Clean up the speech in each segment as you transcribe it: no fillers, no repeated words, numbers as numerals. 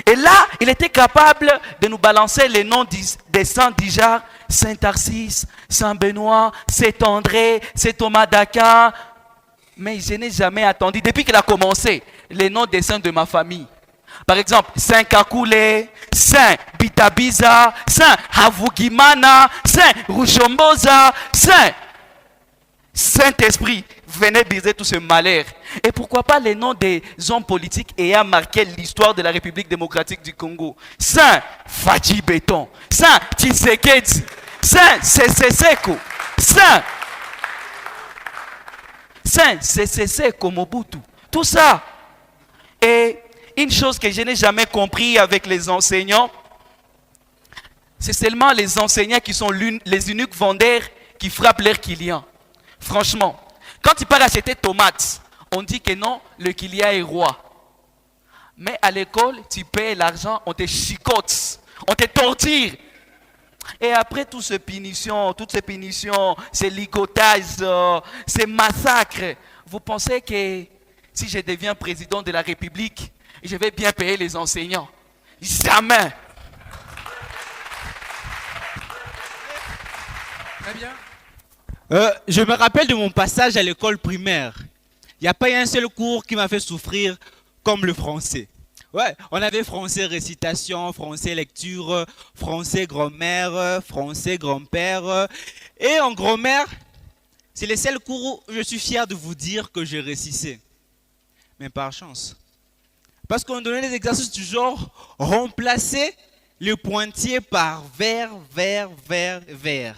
Et là, il était capable de nous balancer les noms des saints d'Ijar, Saint Tarsis, Saint Benoît, Saint André, Saint Thomas d'Aquin. Mais je n'ai jamais attendu, depuis qu'il a commencé, les noms des saints de ma famille. Par exemple, Saint Kakule, Saint Bitabiza, Saint Havugimana, Saint Rushomboza, Saint-Esprit. Venez briser tout ce malheur. Et pourquoi pas les noms des hommes politiques ayant marqué l'histoire de la République démocratique du Congo. Saint Faji Beton, Saint Tshisekedi, Saint Seseko, Saint Seseko Mobutu. Tout ça. Et une chose que je n'ai jamais compris avec les enseignants, c'est seulement les enseignants qui sont les uniques vendeurs qui frappent leurs clients. Franchement, quand tu pars acheter tomates, on dit que non, le client est roi. Mais à l'école, tu payes l'argent, on te chicote, on te torture. Et après toutes ces punitions, ces ligotages, ces massacres, vous pensez que si je deviens président de la République, je vais bien payer les enseignants? Jamais. Très bien. Je me rappelle de mon passage à l'école primaire. Il n'y a pas un seul cours qui m'a fait souffrir comme le français. Ouais, on avait français récitation, français lecture, français grammaire, français grand-père. Et en grammaire, c'est les seuls cours où je suis fier de vous dire que je récissais. Mais par chance. Parce qu'on donnait des exercices du genre remplacer le pointillé par vers, vers, vers, vers.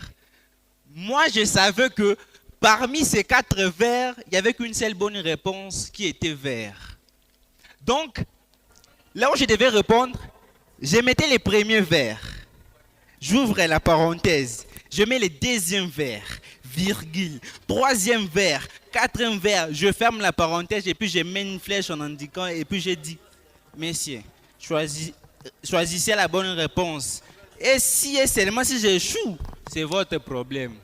Moi, je savais que parmi ces 4 vers, il n'y avait qu'une seule bonne réponse qui était vers. Donc, là où je devais répondre, je mettais les premiers vers. J'ouvre la parenthèse. Je mets le deuxième vers, virgule, troisième vers, quatrième vers. Je ferme la parenthèse et puis je mets une flèche en indiquant et puis je dis, messieurs, choisissez la bonne réponse. Et si et seulement si j'échoue, c'est votre problème.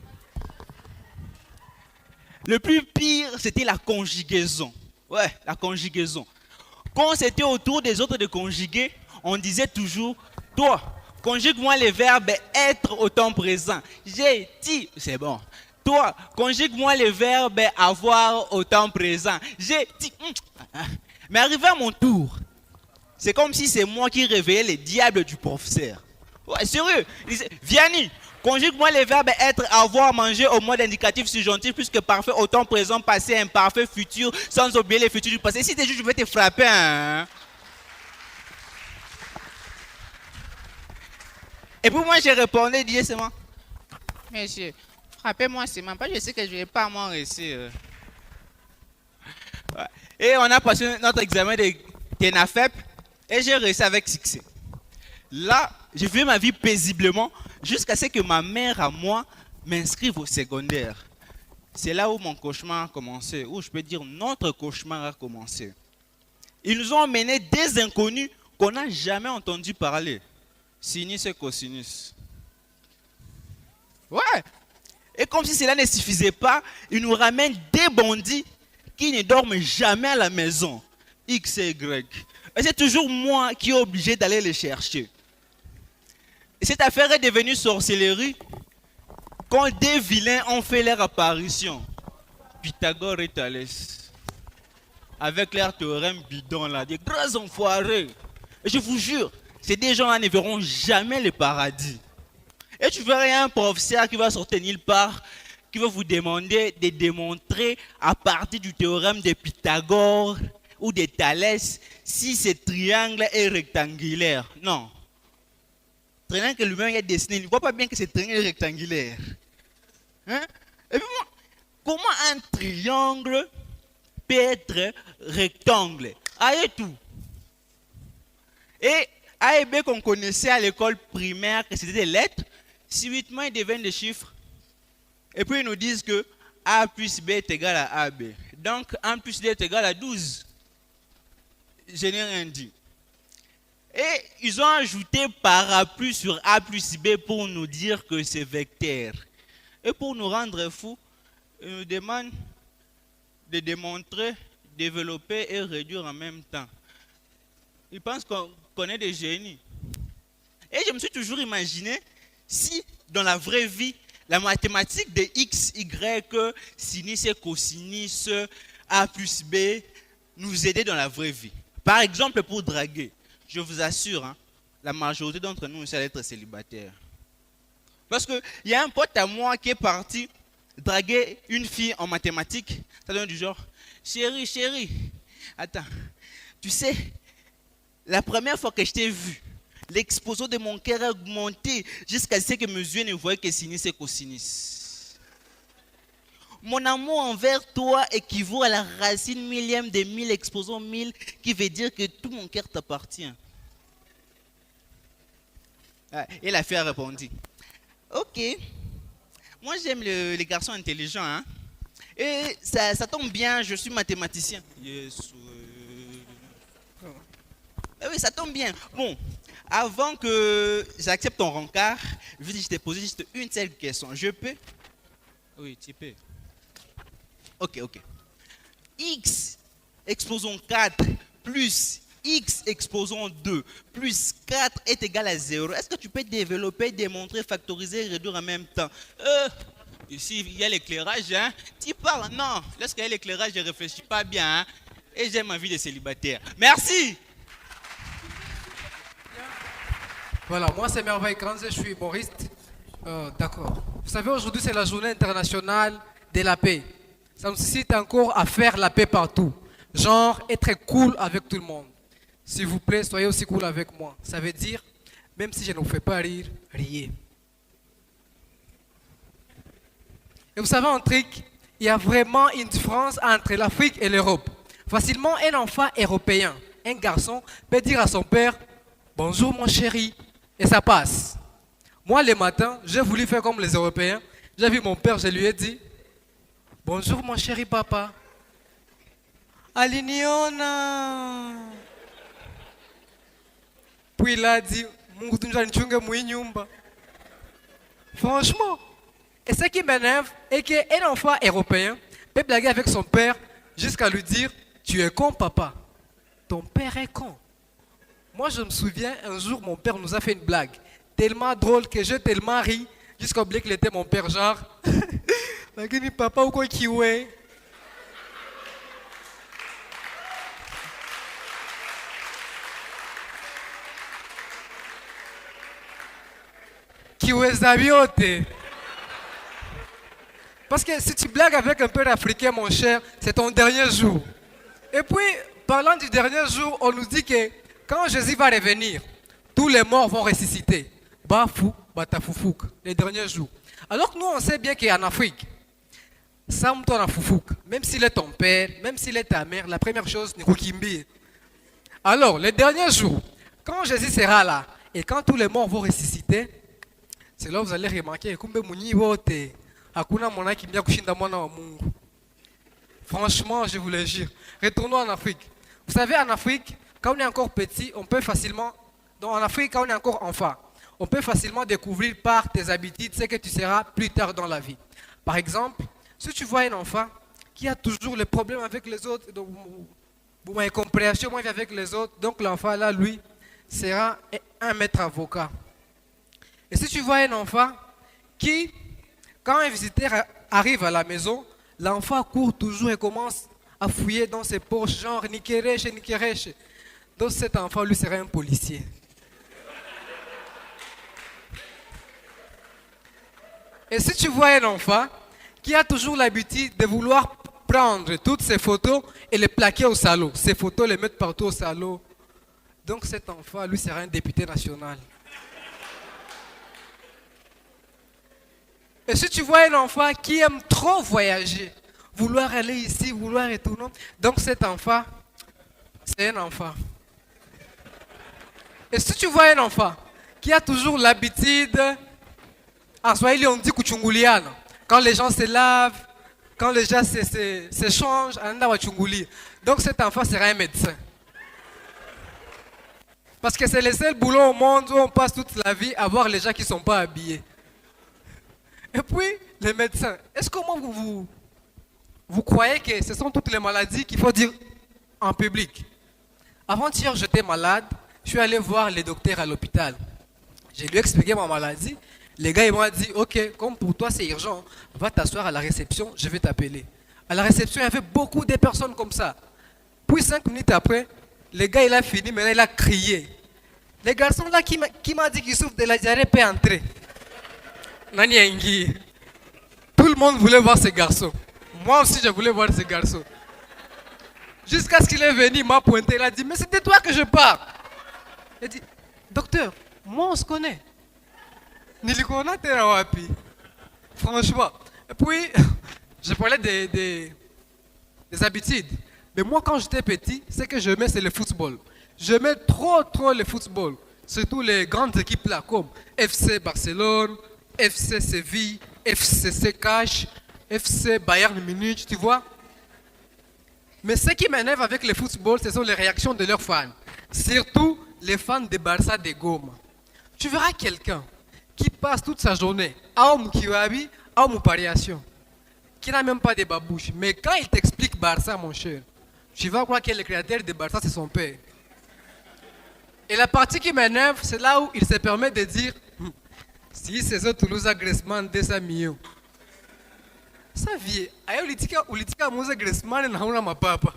Le plus pire, c'était la conjugaison. Ouais, la conjugaison. Quand c'était au tour des autres de conjuguer, on disait toujours, toi, conjugue-moi les verbes être au temps présent. J'ai dit, c'est bon. Toi, conjugue-moi les verbes avoir au temps présent. J'ai dit, mais arrivé à mon tour, c'est comme si c'est moi qui réveillais les diables du professeur. Ouais, sérieux. Il disait, Vianney, conjugue-moi les verbes être, avoir, manger au mode indicatif subjonctif plus que parfait au temps présent, passé, imparfait, futur, sans oublier les futurs du passé. Si t'es juste, je vais te frapper. Hein? Et puis moi, j'ai répondu, disais seulement, monsieur, frappez-moi seulement, pas je sais que je ne vais pas m'en réussir. Ouais. Et on a passé notre examen de TENAFEP et j'ai réussi avec succès. Là, j'ai fait ma vie paisiblement jusqu'à ce que ma mère à moi m'inscrive au secondaire. C'est là où mon cauchemar a commencé, où je peux dire notre cauchemar a commencé. Ils nous ont emmenés des inconnus qu'on n'a jamais entendu parler. Sinus et cosinus. Ouais. Et comme si cela ne suffisait pas, ils nous ramènent des bandits qui ne dorment jamais à la maison. X et Y. Et c'est toujours moi qui est obligé d'aller les chercher. Et cette affaire est devenue sorcellerie quand des vilains ont fait leur apparition. Pythagore et Thalès. Avec leur théorème bidon là, des grands enfoirés. Et je vous jure, ces des gens-là ne verront jamais le paradis. Et tu verras un professeur qui va sortir nulle part, qui va vous demander de démontrer à partir du théorème de Pythagore ou de Thalès si ce triangle est rectangulaire. Non. Le triangle que lui-même a dessiné, il ne voit pas bien que ce triangle est rectangulaire. Hein? Et puis moi, comment un triangle peut être rectangle? A et tout. Et A et B qu'on connaissait à l'école primaire, que c'était des lettres, subitement ils deviennent des chiffres. Et puis ils nous disent que A plus B est égal à AB. Donc 1 plus 2 est égal à 12. Je n'ai rien dit. Et ils ont ajouté parapluie sur A plus B pour nous dire que c'est vecteur. Et pour nous rendre fous, ils nous demandent de démontrer, développer et réduire en même temps. Ils pensent qu'on est des génies. Et je me suis toujours imaginé si, dans la vraie vie, la mathématique de x, y, sinus et cosinus, a plus b, nous aidait dans la vraie vie. Par exemple, pour draguer, je vous assure, hein, la majorité d'entre nous, c'est être célibataire. Parce qu'il y a un pote à moi qui est parti draguer une fille en mathématiques. Ça donne du genre, chérie, attends, tu sais, la première fois que je t'ai vu, l'exposant de mon cœur a augmenté jusqu'à ce que mes yeux ne voyaient que sinus et cosinus. Mon amour envers toi équivaut à la racine millième de 1000 exposant 1000, qui veut dire que tout mon cœur t'appartient. Et la fille a répondu, ok, moi j'aime les garçons intelligents, hein? Et ça tombe bien, je suis mathématicien. Yes. Oui, ça tombe bien. Bon, avant que j'accepte ton rencard, je t'ai posé juste une seule question. Je peux? Oui, tu peux. Ok. X exposons 4 plus x exposons 2 plus 4 est égal à 0. Est-ce que tu peux développer, démontrer, factoriser et réduire en même temps? Ici, il y a l'éclairage, hein? Tu parles? Non. Lorsqu'il y a l'éclairage, je ne réfléchis pas bien, hein? Et j'ai ma vie de célibataire. Merci. Voilà, moi c'est Merveille Kranze, je suis humoriste. D'accord. Vous savez, aujourd'hui c'est la journée internationale de la paix. Ça nous incite encore à faire la paix partout. Genre, être cool avec tout le monde. S'il vous plaît, soyez aussi cool avec moi. Ça veut dire, même si je ne vous fais pas rire, riez. Et vous savez un truc, il y a vraiment une différence entre l'Afrique et l'Europe. Facilement, un enfant européen, un garçon, peut dire à son père, bonjour mon chéri, et ça passe. Moi, le matin, j'ai voulu faire comme les Européens. J'ai vu mon père, je lui ai dit, bonjour mon chéri papa. Aliniona. Puis il a dit, franchement, et ce qui m'énerve est qu'un enfant européen peut blaguer avec son père jusqu'à lui dire, tu es con papa. Ton père est con. Moi je me souviens, un jour mon père nous a fait une blague tellement drôle que j'ai tellement ri jusqu'à oublier qu'il était mon père, genre papa ou quoi qui ouais. Parce que si tu blagues avec un père africain, mon cher, c'est ton dernier jour. Et puis, parlant du dernier jour, on nous dit que quand Jésus va revenir, tous les morts vont ressusciter. Bafou, batafoufouk, les derniers jours. Alors que nous, on sait bien qu'en Afrique, Sam ton foufouk, même s'il est ton père, même s'il est ta mère, la première chose, c'est Kukimbi. Alors, les derniers jours, quand Jésus sera là, et quand tous les morts vont ressusciter, c'est là où vous allez remarquer, franchement, je vous le jure. Retournons en Afrique. Vous savez, en Afrique, quand on est encore petit, on peut facilement, donc en Afrique, quand on est encore enfant, on peut facilement découvrir par tes habitudes ce que tu seras plus tard dans la vie. Par exemple, si tu vois un enfant qui a toujours les problèmes avec les autres, donc, vous m'avez compréhension avec les autres, donc l'enfant là, lui, sera un maître avocat. Et si tu vois un enfant qui, quand un visiteur arrive à la maison, l'enfant court toujours et commence à fouiller dans ses poches, genre Nikereche. Donc cet enfant, lui, sera un policier. Et si tu vois un enfant qui a toujours l'habitude de vouloir prendre toutes ses photos et les plaquer au salon, ces photos les mettre partout au salon, donc cet enfant, lui, sera un député national. Et si tu vois un enfant qui aime trop voyager, vouloir aller ici, vouloir retourner, donc cet enfant, c'est un enfant. Et si tu vois un enfant qui a toujours l'habitude, en Swahili on dit kuchunguliana, quand les gens se lavent, quand les gens s'échangent, donc cet enfant sera un médecin. Parce que c'est le seul boulot au monde où on passe toute la vie à voir les gens qui ne sont pas habillés. Et puis, les médecins, est-ce que vous croyez que ce sont toutes les maladies qu'il faut dire en public? Avant-hier, j'étais malade. Je suis allé voir les docteurs à l'hôpital. Je lui ai expliqué ma maladie. Les gars, ils m'ont dit, ok, comme pour toi c'est urgent, va t'asseoir à la réception, je vais t'appeler. À la réception, il y avait beaucoup de personnes comme ça. Puis 5 minutes après, le gars, il a fini, maintenant il a crié. Les garçons là qui m'a dit qu'il souffre de la diarrhée peut entrer. Nani Engi. Tout le monde voulait voir ce garçon. Moi aussi, je voulais voir ce garçon. Jusqu'à ce qu'il est venu, il m'a pointé, il a dit, mais c'est de toi que je parle. Il a dit, docteur, moi on se connaît. Nilikona Terawapi. Franchement. Et puis, je parlais des habitudes. Mais moi, quand j'étais petit, ce que j'aimais, c'est le football. J'aimais trop le football. Surtout les grandes équipes là, comme FC Barcelone, FC Séville, FC Cache, FC Bayern Munich, tu vois. Mais ce qui m'énerve avec le football, ce sont les réactions de leurs fans. Surtout les fans de Barça de Goma. Tu verras quelqu'un qui passe toute sa journée à Omukiwabi, à Omupariation, qui n'a même pas de babouche. Mais quand il t'explique Barça, mon cher, tu vas croire que le créateur de Barça, c'est son père. Et la partie qui m'énerve, c'est là où il se permet de dire si c'est ça Toulouse Griezmann 200 millions. Ça vient. Ayo ulitika Moussa Griezmann na una mapapa.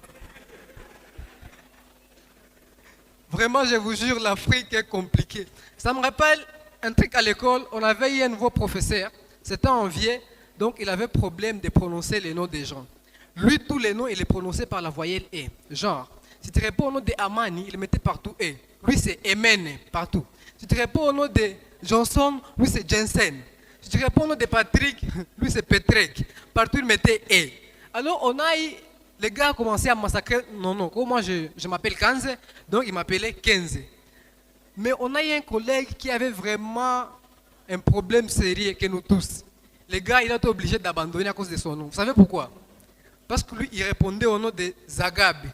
Vraiment, je vous jure, l'Afrique est compliquée. Ça me rappelle un truc à l'école. On avait eu un nouveau professeur. C'était un vieux. Donc, il avait problème de prononcer les noms des gens. Lui, tous les noms, il les prononçait par la voyelle E. Genre, si tu réponds au nom de Amani, il mettait partout E. Lui, c'est Emene, partout. Si tu réponds au nom de Johnson, lui, c'est Jensen. Si tu réponds au nom de Patrick, lui, c'est Petrek. Partout, il mettait E. Alors, on a eu... Les gars ont commencé à massacrer. Non, comme moi, je m'appelle Kanze, donc il m'appelait Kenze. Mais on a eu un collègue qui avait vraiment un problème sérieux que nous tous. Les gars, il a été obligé d'abandonner à cause de son nom. Vous savez pourquoi? Parce que lui, il répondait au nom de Zagabe.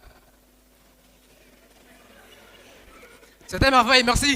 C'était merveille, merci.